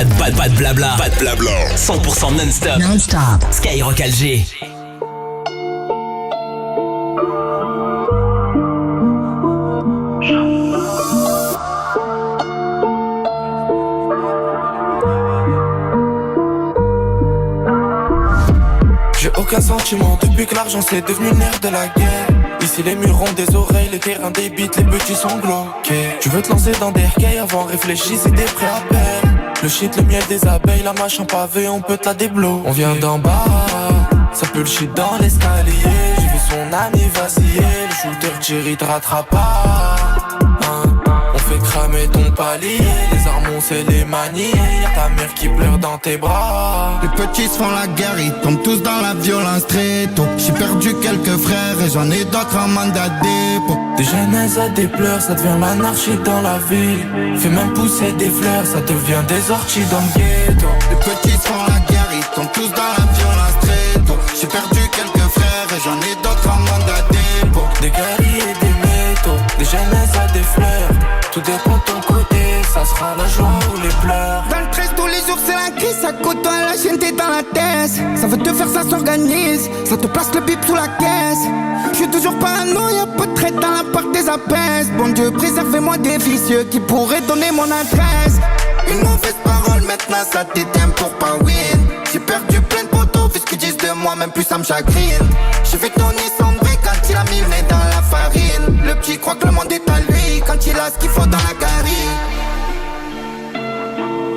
Pas de blabla. 100% non-stop. Skyrock Alger. J'ai aucun sentiment depuis que l'argent c'est devenu le nerf de la guerre. Ici les murs ont des oreilles, les terrains débitent, les petits sont glauqués. Tu veux te lancer dans des recueils avant, réfléchis si t'es prêt à perdre. Le shit, le miel des abeilles, la mâche en pavé, on peut te la débloquer. On vient d'en bas, ça pue le shit dans l'escalier. J'ai vu son ami vaciller, le shooter Jerry te rattrape pas. On fait cramer ton palier, les armes on sait les manier. Y'a ta mère qui pleure dans tes bras. Les petits se font la guerre, ils tombent tous dans la violence très tôt. J'ai perdu quelques frères et j'en ai d'autres en mandat dépôt. Des jeunesses à des pleurs, ça devient l'anarchie dans la ville. Fais même pousser des fleurs, ça devient des orties dans le ghetto. Les petits se font la guerre, ils tombent tous dans la violence très tôt. J'ai perdu quelques frères et j'en ai d'autres en mandat dépôt. Des guerriers et des métaux, des jeunesses à des fleurs. Tout dépend de ton côté, ça sera la joie ou les pleurs. Dans le 13 tous les jours c'est la crise, ça côtoie la chaîne t'es dans la tête. Ça veut te faire, ça s'organise, ça te place le bip sous la caisse. J'suis toujours parano, y'a pas de traite dans la part des apaises. Bon Dieu, préservez-moi des vicieux qui pourraient donner mon adresse. Une mauvaise parole, maintenant ça t'éteint pour pas win. J'ai perdu plein de potos, vu ce qu'ils disent de moi, même plus ça me chagrine. J'ai vu Tony sombrer quand il a mis le nez dans la farine. Le petit croit que le monde est à lui, quand il a ce qu'il faut dans la garine.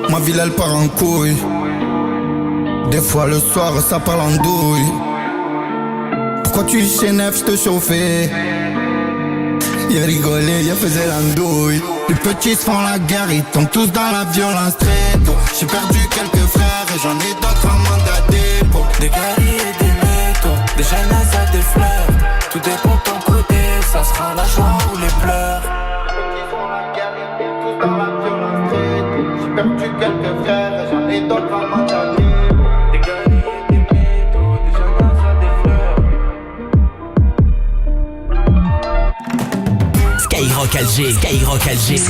Ma ville elle part en couille. Des fois le soir ça parle en douille. Pourquoi tu chez neuf, j'te chauffais. Y'a rigolé, y'a faisait l'andouille. Les petits se font la guerre, ils tombent tous dans la violence très tôt. J'ai perdu quelques frères et j'en ai d'autres en mandat dépôt. Des guerriers et des métaux, des jeunesses à des fleurs. Tout dépend de ton côté, ça sera la joie ou les pleurs. J'ai perdu quelques frères et j'en ai d'autres en mandat dépôt. Des guerriers et des métaux, des jeunesses à des fleurs. Skyrock Alger.